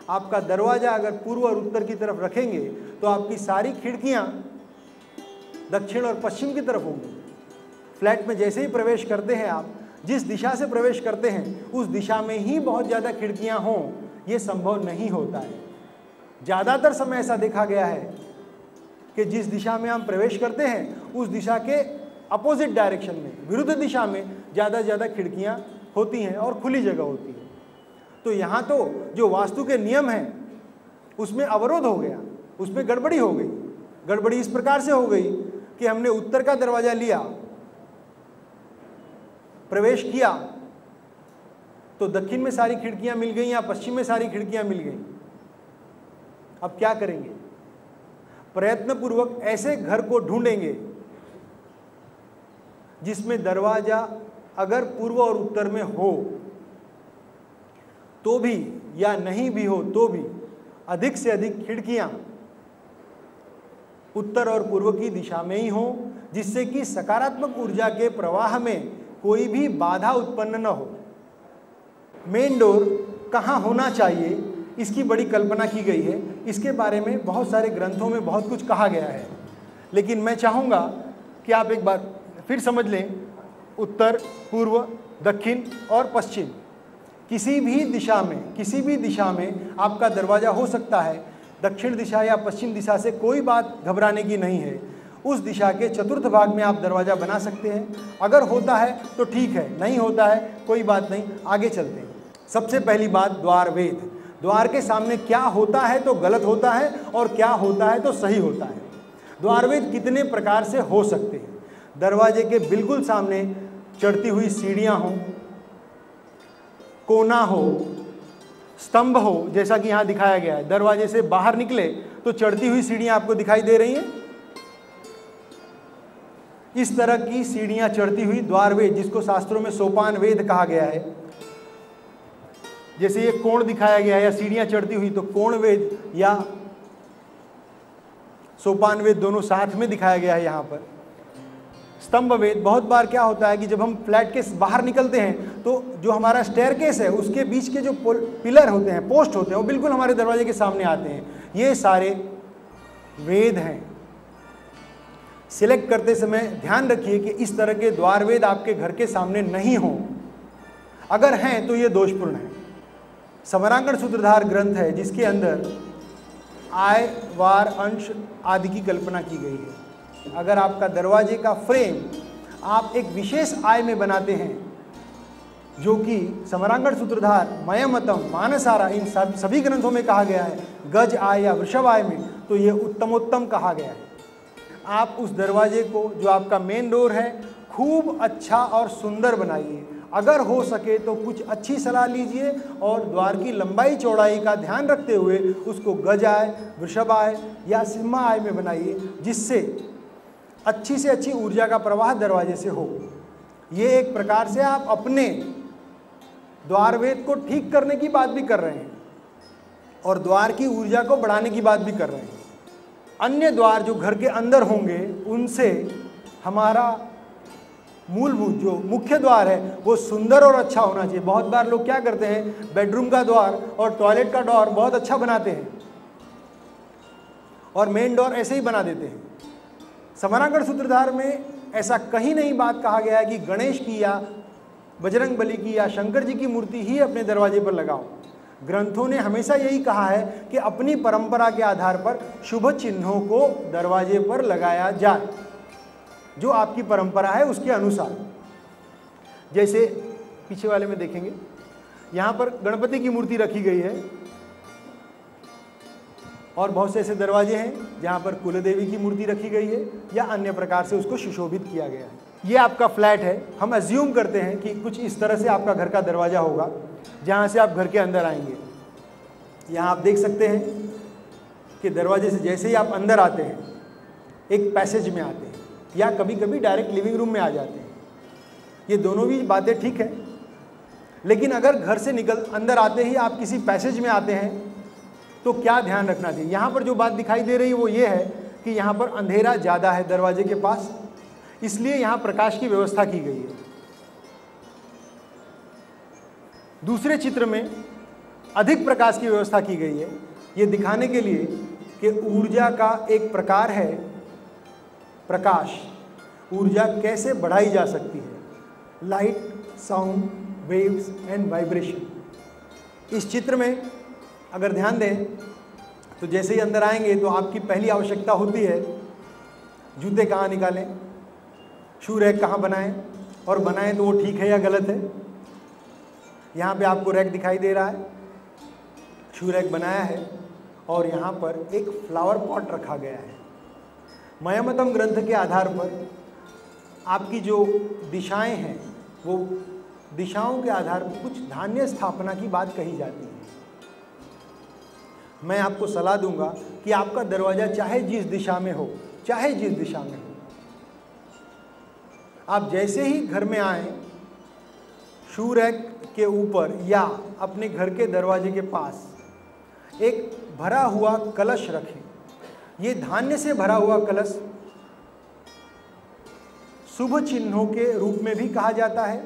आपका दरवाज़ा अगर पूर्व और उत्तर की तरफ रखेंगे तो आपकी सारी खिड़कियां दक्षिण और पश्चिम की तरफ होंगी। फ्लैट में जैसे ही प्रवेश करते हैं आप, जिस दिशा से प्रवेश करते हैं उस दिशा में ही बहुत ज़्यादा खिड़कियां हों, ये संभव नहीं होता है। ज़्यादातर समय ऐसा देखा गया है कि जिस दिशा में हम प्रवेश करते हैं उस दिशा के अपोजिट डायरेक्शन में, विरुद्ध दिशा में ज़्यादा से ज़्यादा खिड़कियाँ होती हैं और खुली जगह होती है। तो यहाँ तो जो वास्तु के नियम हैं उसमें अवरोध हो गया, उसमें गड़बड़ी हो गई। गड़बड़ी इस प्रकार से हो गई कि हमने उत्तर का दरवाज़ा लिया, प्रवेश किया तो दक्षिण में सारी खिड़कियां मिल गई या पश्चिम में सारी खिड़कियां मिल गई। अब क्या करेंगे? प्रयत्नपूर्वक ऐसे घर को ढूंढेंगे जिसमें दरवाजा अगर पूर्व और उत्तर में हो तो भी या नहीं भी हो तो भी अधिक से अधिक खिड़कियां उत्तर और पूर्व की दिशा में ही हो, जिससे कि सकारात्मक ऊर्जा के प्रवाह में कोई भी बाधा उत्पन्न न हो। मेन डोर कहाँ होना चाहिए इसकी बड़ी कल्पना की गई है। इसके बारे में बहुत सारे ग्रंथों में बहुत कुछ कहा गया है, लेकिन मैं चाहूँगा कि आप एक बार फिर समझ लें। उत्तर, पूर्व, दक्षिण और पश्चिम किसी भी दिशा में आपका दरवाज़ा हो सकता है। दक्षिण दिशा या पश्चिम दिशा से कोई बात घबराने की नहीं है। उस दिशा के चतुर्थ भाग में आप दरवाज़ा बना सकते हैं। अगर होता है तो ठीक है, नहीं होता है कोई बात नहीं, आगे चलते हैं। सबसे पहली बात, द्वार वेद। द्वार के सामने क्या होता है तो गलत होता है और क्या होता है तो सही होता है। द्वार वेद कितने प्रकार से हो सकते हैं? दरवाजे के बिल्कुल सामने चढ़ती हुई सीढ़ियाँ हों, कोना हो, स्तंभ हो, जैसा कि यहाँ दिखाया गया है। दरवाजे से बाहर निकले तो चढ़ती हुई सीढ़ियाँ आपको दिखाई दे रही हैं। इस तरह की सीढ़ियाँ चढ़ती हुई द्वार वेद, जिसको शास्त्रों में सोपान वेद कहा गया है। जैसे ये कोण दिखाया गया है या सीढ़ियाँ चढ़ती हुई, तो कोण वेद या सोपान वेद दोनों साथ में दिखाया गया है यहाँ पर। स्तंभ वेद, बहुत बार क्या होता है कि जब हम फ्लैट के बाहर निकलते हैं तो जो हमारा स्टेयरकेस है उसके बीच के जो पिलर होते हैं, पोस्ट होते हैं, वो बिल्कुल हमारे दरवाजे के सामने आते हैं। ये सारे वेद हैं। सिलेक्ट करते समय ध्यान रखिए कि इस तरह के द्वार वेद आपके घर के सामने नहीं हो। अगर हैं तो ये दोषपूर्ण है। समरांगण सूत्रधार ग्रंथ है जिसके अंदर आय, वार, अंश आदि की कल्पना की गई है। अगर आपका दरवाजे का फ्रेम आप एक विशेष आय में बनाते हैं, जो कि समरांगण सूत्रधार, मयमतम, मानसारा, इन सभी ग्रंथों में कहा गया है, गज आय या वृषभ आय में, तो ये उत्तमोत्तम कहा गया है। आप उस दरवाजे को, जो आपका मेन डोर है, खूब अच्छा और सुंदर बनाइए। अगर हो सके तो कुछ अच्छी सलाह लीजिए और द्वार की लंबाई चौड़ाई का ध्यान रखते हुए उसको गज आय, वृषभ आय या सिम्हा आय में बनाइए, जिससे अच्छी से अच्छी ऊर्जा का प्रवाह दरवाजे से हो। ये एक प्रकार से आप अपने द्वार वेद को ठीक करने की बात भी कर रहे हैं और द्वार की ऊर्जा को बढ़ाने की बात भी कर रहे हैं। अन्य द्वार जो घर के अंदर होंगे उनसे हमारा मूलभूत जो मुख्य द्वार है वो सुंदर और अच्छा होना चाहिए। बहुत बार लोग क्या करते हैं, बेडरूम का द्वार और टॉयलेट का डोर बहुत अच्छा बनाते हैं और मेन डोर ऐसे ही बना देते हैं। समरांगण सूत्रधार में ऐसा कहीं नहीं बात कहा गया है कि गणेश की या बजरंग बली की या शंकर जी की मूर्ति ही अपने दरवाजे पर लगाओ। ग्रंथों ने हमेशा यही कहा है कि अपनी परंपरा के आधार पर शुभ चिन्हों को दरवाजे पर लगाया जाए, जो आपकी परंपरा है उसके अनुसार। जैसे पीछे वाले में देखेंगे, यहाँ पर गणपति की मूर्ति रखी गई है और बहुत से ऐसे दरवाजे हैं जहाँ पर कुलदेवी की मूर्ति रखी गई है या अन्य प्रकार से उसको सुशोभित किया गया है। ये आपका फ्लैट है। हम अज्यूम करते हैं कि कुछ इस तरह से आपका घर का दरवाज़ा होगा जहाँ से आप घर के अंदर आएंगे। यहाँ आप देख सकते हैं कि दरवाजे से जैसे ही आप अंदर आते हैं एक पैसेज में आते हैं या कभी कभी डायरेक्ट लिविंग रूम में आ जाते हैं। ये दोनों भी बातें ठीक है, लेकिन अगर घर से अंदर आते ही आप किसी पैसेज में आते हैं तो क्या ध्यान रखना चाहिए? यहाँ पर जो बात दिखाई दे रही है वो ये है कि यहाँ पर अंधेरा ज़्यादा है दरवाजे के पास, इसलिए यहाँ प्रकाश की व्यवस्था की गई है। दूसरे चित्र में अधिक प्रकाश की व्यवस्था की गई है, ये दिखाने के लिए कि ऊर्जा का एक प्रकार है प्रकाश, ऊर्जा कैसे बढ़ाई जा सकती है। Light, sound, waves and vibration. इस चित्र में अगर ध्यान दें तो जैसे ही अंदर आएंगे तो आपकी पहली आवश्यकता होती है जूते कहाँ निकालें, शू रैक कहाँ बनाएं, और बनाएं तो वो ठीक है या गलत है। यहाँ पे आपको रैक दिखाई दे रहा है, शू रैक बनाया है और यहाँ पर एक फ्लावर पॉट रखा गया है। मयमतम ग्रंथ के आधार पर आपकी जो दिशाएं हैं वो दिशाओं के आधार पर कुछ धान्य स्थापना की बात कही जाती है। मैं आपको सलाह दूंगा कि आपका दरवाजा चाहे जिस दिशा में हो, चाहे जिस दिशा में हो, आप जैसे ही घर में आए शू रैक के ऊपर या अपने घर के दरवाजे के पास एक भरा हुआ कलश रखें। ये धान्य से भरा हुआ कलश शुभ चिन्हों के रूप में भी कहा जाता है।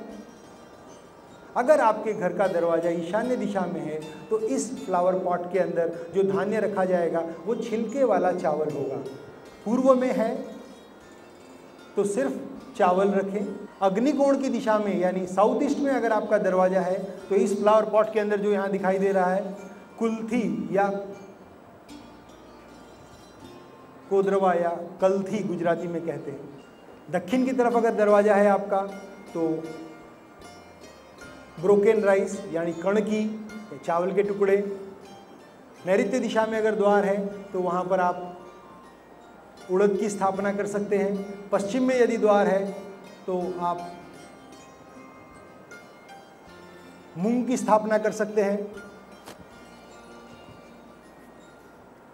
अगर आपके घर का दरवाजा ईशान्य दिशा में है तो इस फ्लावर पॉट के अंदर जो धान्य रखा जाएगा वो छिलके वाला चावल होगा। पूर्व में है तो सिर्फ चावल रखें। अग्निकोण की दिशा में यानी साउथ ईस्ट में अगर आपका दरवाजा है तो इस फ्लावर पॉट के अंदर जो यहाँ दिखाई दे रहा है कुल्थी या कोदरवा या कलथी गुजराती में कहते हैं। दक्षिण की तरफ अगर दरवाजा है आपका तो ब्रोकन राइस यानी कणकी, चावल के टुकड़े। नैऋत्य दिशा में अगर द्वार है तो वहाँ पर आप उड़द की स्थापना कर सकते हैं। पश्चिम में यदि द्वार है तो आप मूंग की स्थापना कर सकते हैं।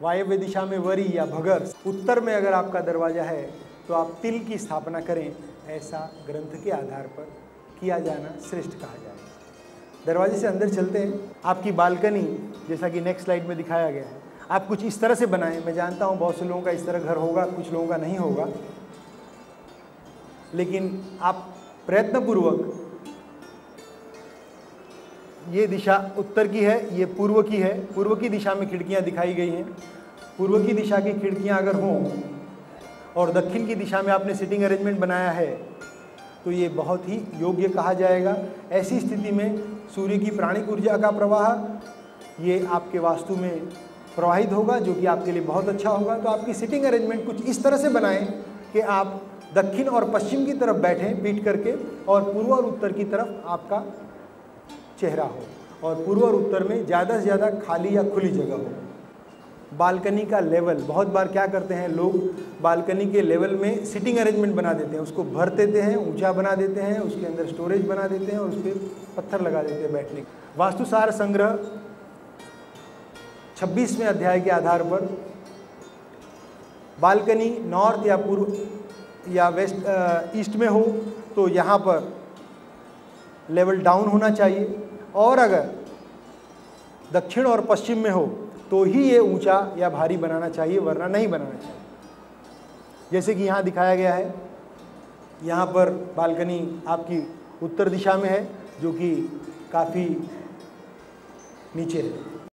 वायव्य दिशा में वरी या भगर। उत्तर में अगर आपका दरवाजा है तो आप तिल की स्थापना करें। ऐसा ग्रंथ के आधार पर किया जाना श्रेष्ठ कहा जाए। दरवाजे से अंदर चलते हैं। आपकी बालकनी जैसा कि नेक्स्ट स्लाइड में दिखाया गया है, आप कुछ इस तरह से बनाएं। मैं जानता हूँ बहुत से लोगों का इस तरह घर होगा, कुछ लोगों का नहीं होगा, लेकिन आप प्रयत्नपूर्वक, ये दिशा उत्तर की है, ये पूर्व की है। पूर्व की दिशा में खिड़कियाँ दिखाई गई हैं। पूर्व की दिशा की खिड़कियाँ अगर हों और दक्षिण की दिशा में आपने सिटिंग अरेंजमेंट बनाया है तो ये बहुत ही योग्य कहा जाएगा। ऐसी स्थिति में सूर्य की प्राणिक ऊर्जा का प्रवाह ये आपके वास्तु में प्रवाहित होगा, जो कि आपके लिए बहुत अच्छा होगा। तो आपकी सिटिंग अरेंजमेंट कुछ इस तरह से बनाएं कि आप दक्षिण और पश्चिम की तरफ बैठें पीठ करके, और पूर्व और उत्तर की तरफ आपका चेहरा हो, और पूर्व और उत्तर में ज़्यादा से ज़्यादा खाली या खुली जगह हो। बालकनी का लेवल, बहुत बार क्या करते हैं लोग, बालकनी के लेवल में सिटिंग अरेंजमेंट बना देते हैं, उसको भर देते हैं, ऊंचा बना देते हैं, उसके अंदर स्टोरेज बना देते हैं और उस पर पत्थर लगा देते हैं बैठने। वास्तुसार संग्रह 26वें अध्याय के आधार पर बालकनी नॉर्थ या पूर्व या वेस्ट ईस्ट में हो तो यहाँ पर लेवल डाउन होना चाहिए, और अगर दक्षिण और पश्चिम में हो तो ही ये ऊंचा या भारी बनाना चाहिए, वरना नहीं बनाना चाहिए। जैसे कि यहाँ दिखाया गया है, यहाँ पर बालकनी आपकी उत्तर दिशा में है जो कि काफ़ी नीचे है।